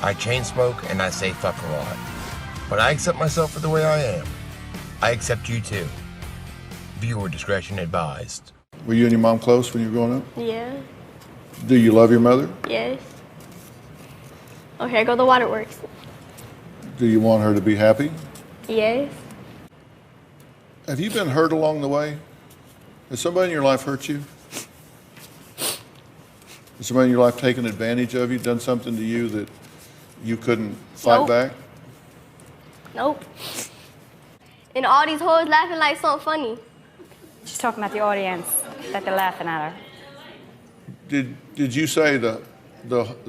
I chain smoke and I say fuck a lot. But I accept myself for the way I am. I accept you too. Viewer discretion advised. Were you and your mom close when you were growing up? Yeah. Do you love your mother? Yes. Oh, here go the waterworks. Do you want her to be happy? Yes. Have you been hurt along the way? Has somebody in your life hurt you? Has somebody in your life taken advantage of you, done something to you that you couldn't fight back? Nope. And all these hoes laughing like something funny. She's talking about the audience, that they're laughing at her. Did you say the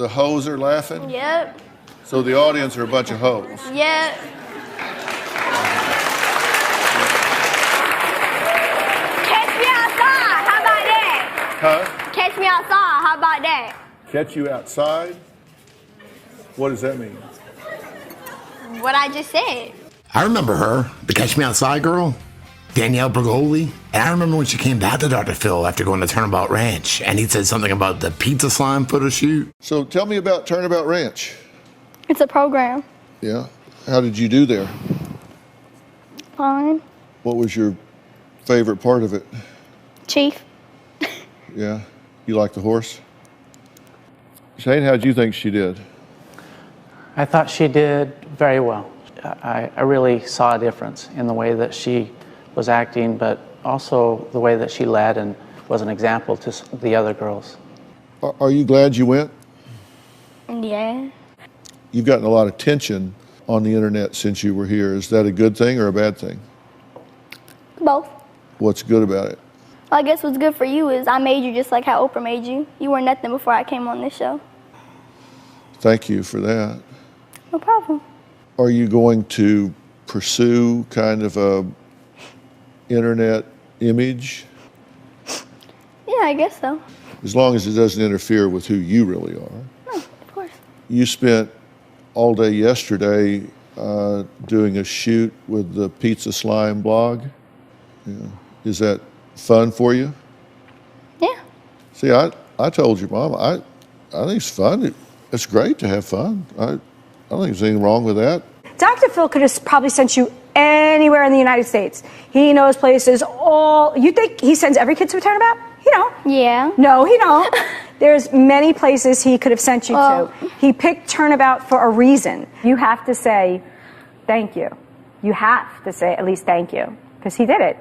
hoes are laughing? Yep. So the audience are a bunch of hoes? Yep. Catch me outside, how about that? Huh? Catch me outside, how about that? Catch you outside? What does that mean? What I just said. I remember her, the Catch Me Outside girl, Danielle Bregoli. And I remember when she came back to Dr. Phil after going to Turnabout Ranch, and he said something about the Pizzaslime photo shoot. So tell me about Turnabout Ranch. It's a program. Yeah. How did you do there? Fine. What was your favorite part of it? Chief. Yeah. You like the horse? Shane, how did you think she did? I thought she did very well. I really saw a difference in the way that she was acting, but also the way that she led and was an example to the other girls. Are you glad you went? Yeah. You've gotten a lot of attention on the internet since you were here. Is that a good thing or a bad thing? Both. What's good about it? Well, I guess what's good for you is I made you just like how Oprah made you. You were nothing before I came on this show. Thank you for that. No problem. Are you going to pursue kind of a internet image? Yeah, I guess so. As long as it doesn't interfere with who you really are. No, of course. You spent all day yesterday doing a shoot with the Pizzaslime blog. Yeah. Is that fun for you? Yeah. See, I told your mom, I think it's fun. It's great to have fun. I don't think there's anything wrong with that. Dr. Phil could have probably sent you anywhere in the United States. He knows places all. You think he sends every kid to a turnabout? He don't. Yeah. No, he don't. There's many places he could have sent you to. He picked Turnabout for a reason. You have to say thank you. You have to say at least thank you, because he did it.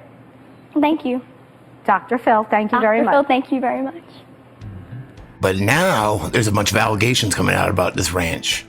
Thank you. Dr. Phil, thank you very much. Dr. Phil, thank you very much. But now there's a bunch of allegations coming out about this ranch.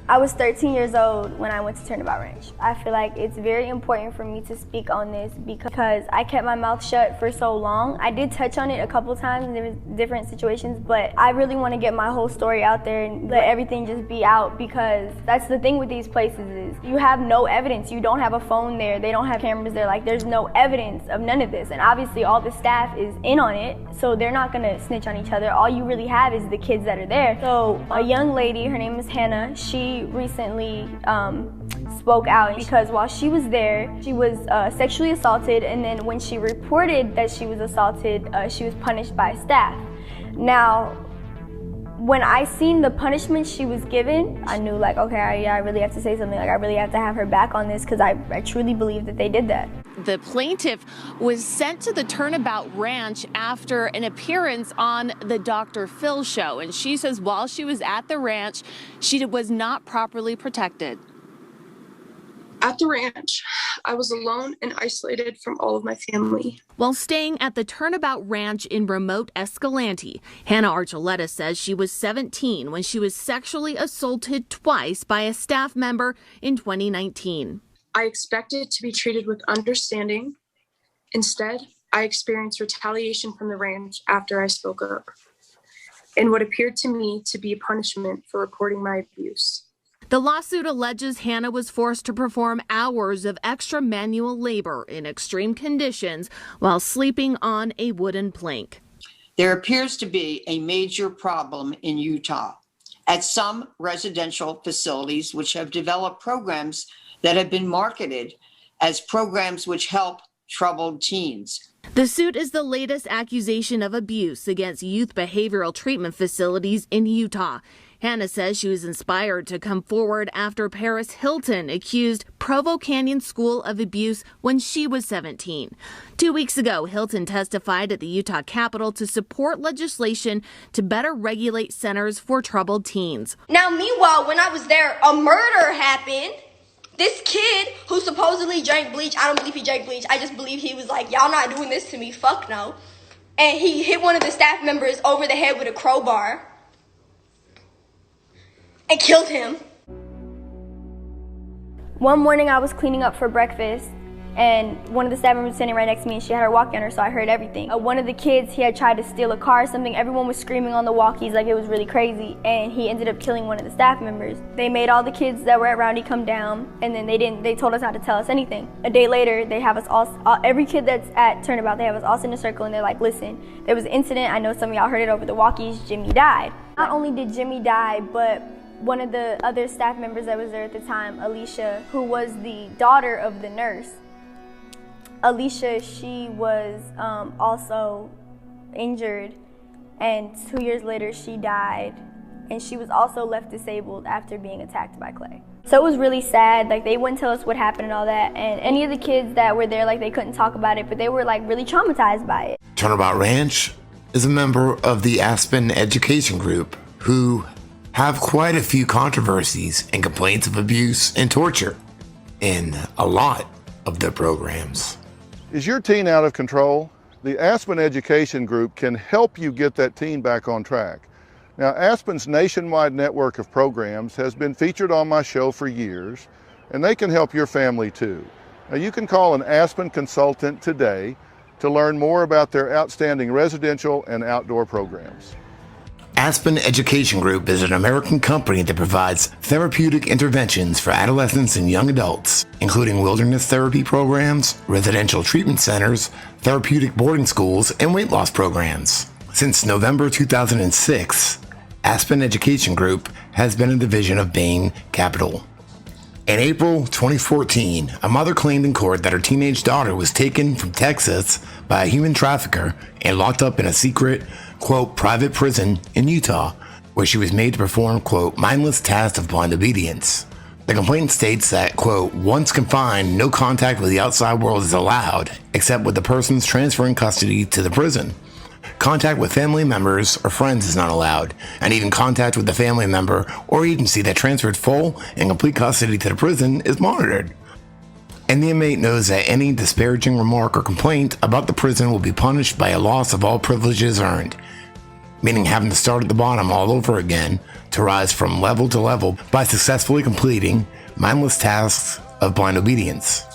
I was 13 years old when I went to Turnabout Ranch. I feel like it's very important for me to speak on this because I kept my mouth shut for so long. I did touch on it a couple times in different situations, but I really want to get my whole story out there and let everything just be out, because that's the thing with these places is you have no evidence. You don't have a phone there. They don't have cameras there. Like, there's no evidence of none of this. And obviously all the staff is in on it, so they're not going to snitch on each other. All you really have is the kids that are there. So a young lady, her name is Hannah, she recently spoke out because while she was there, she was sexually assaulted, and then when she reported that she was assaulted, she was punished by staff. Now, when I seen the punishment she was given, I knew, like, okay, I really have to say something. Like, I really have to have her back on this, because I truly believe that they did that. The plaintiff was sent to the Turnabout Ranch after an appearance on the Dr. Phil show. And she says while she was at the ranch, she was not properly protected. At the ranch, I was alone and isolated from all of my family. While staying at the Turnabout Ranch in remote Escalante, Hannah Archuleta says she was 17 when she was sexually assaulted twice by a staff member in 2019. I expected to be treated with understanding. Instead, I experienced retaliation from the ranch after I spoke up, and what appeared to me to be a punishment for reporting my abuse. The lawsuit alleges Hannah was forced to perform hours of extra manual labor in extreme conditions while sleeping on a wooden plank. There appears to be a major problem in Utah at some residential facilities which have developed programs that have been marketed as programs which help troubled teens. The suit is the latest accusation of abuse against youth behavioral treatment facilities in Utah. Hannah says she was inspired to come forward after Paris Hilton accused Provo Canyon School of abuse when she was 17. 2 weeks ago, Hilton testified at the Utah Capitol to support legislation to better regulate centers for troubled teens. Now, meanwhile, when I was there, a murder happened. This kid who supposedly drank bleach, I don't believe he drank bleach. I just believe he was like, y'all not doing this to me, fuck no. And he hit one of the staff members over the head with a crowbar and killed him. One morning I was cleaning up for breakfast and one of the staff members was sitting right next to me and she had her walkie on her, so I heard everything. One of the kids, he had tried to steal a car or something. Everyone was screaming on the walkies like it was really crazy, and he ended up killing one of the staff members. They made all the kids that were at Roundy come down, and then they told us not to tell us anything. A day later, they have us all, every kid that's at Turnabout, they have us all sit in a circle and they're like, listen, there was an incident, I know some of y'all heard it over the walkies, Jimmy died. Not only did Jimmy die, but one of the other staff members that was there at the time, Alicia, who was the daughter of the nurse, Alicia, she was also injured, and 2 years later she died, and she was also left disabled after being attacked by Clay. So it was really sad. Like, they wouldn't tell us what happened and all that, and any of the kids that were there, like, they couldn't talk about it, but they were like really traumatized by it. Turnabout Ranch is a member of the Aspen Education Group, who have quite a few controversies and complaints of abuse and torture in a lot of their programs. Is your teen out of control? The Aspen Education Group can help you get that teen back on track. Now, Aspen's nationwide network of programs has been featured on my show for years, and they can help your family too. Now, you can call an Aspen consultant today to learn more about their outstanding residential and outdoor programs. Aspen Education Group is an American company that provides therapeutic interventions for adolescents and young adults, including wilderness therapy programs, residential treatment centers, therapeutic boarding schools, and weight loss programs. Since November 2006, Aspen Education Group has been a division of Bain Capital. In April 2014, a mother claimed in court that her teenage daughter was taken from Texas by a human trafficker and locked up in a secret, quote, private prison in Utah, where she was made to perform, quote, mindless tasks of blind obedience. The complaint states that, quote, once confined, no contact with the outside world is allowed, except with the person's transferring custody to the prison. Contact with family members or friends is not allowed, and even contact with the family member or agency that transferred full and complete custody to the prison is monitored. And the inmate knows that any disparaging remark or complaint about the prison will be punished by a loss of all privileges earned, meaning having to start at the bottom all over again to rise from level to level by successfully completing mindless tasks of blind obedience.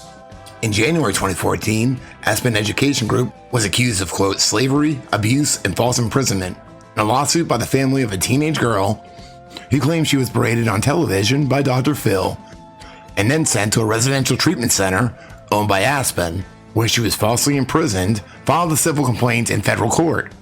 In January 2014, Aspen Education Group was accused of, quote, slavery, abuse, and false imprisonment in a lawsuit by the family of a teenage girl who claimed she was berated on television by Dr. Phil and then sent to a residential treatment center owned by Aspen, where she was falsely imprisoned, filed a civil complaint in federal court.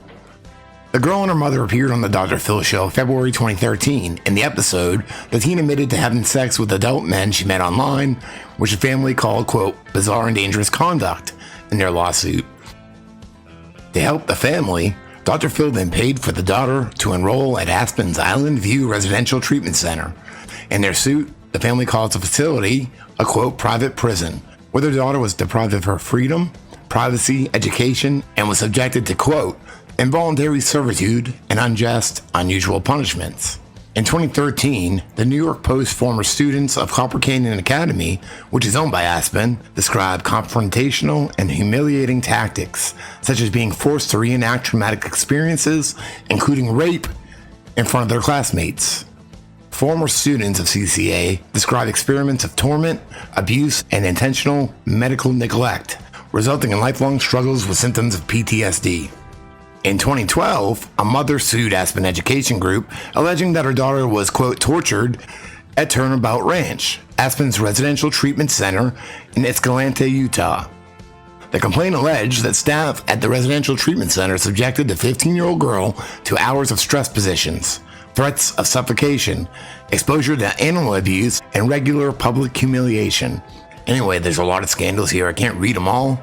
The girl and her mother appeared on the Dr. Phil show February 2013. In the episode, the teen admitted to having sex with adult men she met online, which the family called, quote, bizarre and dangerous conduct in their lawsuit. To help the family, Dr. Phil then paid for the daughter to enroll at Aspen's Island View Residential Treatment Center. In their suit, the family calls the facility a, quote, private prison, where their daughter was deprived of her freedom, privacy, education, and was subjected to, quote, involuntary servitude and unjust, unusual punishments. In 2013, the New York Post former students of Copper Canyon Academy, which is owned by Aspen, described confrontational and humiliating tactics, such as being forced to reenact traumatic experiences, including rape, in front of their classmates. Former students of CCA describe experiments of torment, abuse, and intentional medical neglect, resulting in lifelong struggles with symptoms of PTSD. In 2012, a mother sued Aspen Education Group, alleging that her daughter was, quote, tortured at Turnabout Ranch, Aspen's residential treatment center in Escalante, Utah. The complaint alleged that staff at the residential treatment center subjected the 15-year-old girl to hours of stress positions, threats of suffocation, exposure to animal abuse, and regular public humiliation. Anyway, there's a lot of scandals here. I can't read them all,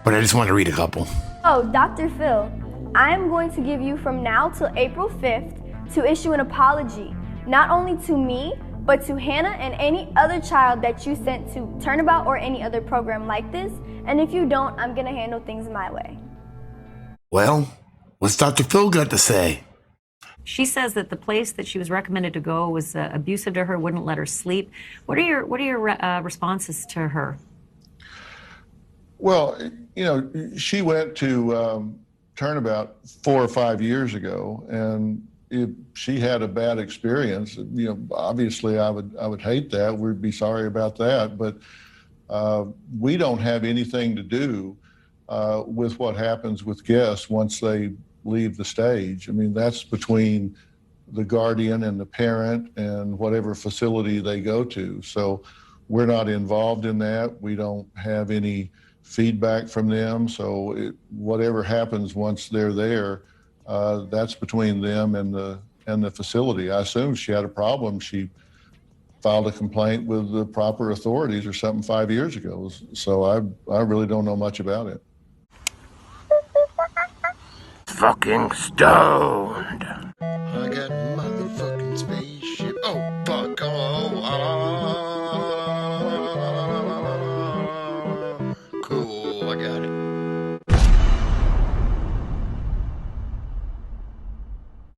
but I just wanted to read a couple. Oh, Dr. Phil, I'm going to give you from now till April 5th to issue an apology, not only to me, but to Hannah and any other child that you sent to Turnabout or any other program like this. And if you don't, I'm gonna handle things my way. Well, what's Dr. Phil got to say? She says that the place that she was recommended to go was abusive to her, wouldn't let her sleep. What are your responses to her? Well, you know, she went to Turnabout 4 or 5 years ago, and if she had a bad experience, you know, obviously I would hate that. We'd be sorry about that, but we don't have anything to do with what happens with guests once they leave the stage. I mean, that's between the guardian and the parent and whatever facility they go to. So we're not involved in that. We don't have any feedback from them. So whatever happens once they're there, that's between them and the facility. I assume she had a problem. She filed a complaint with the proper authorities or something 5 years ago. So I really don't know much about it. Fucking stoned. I got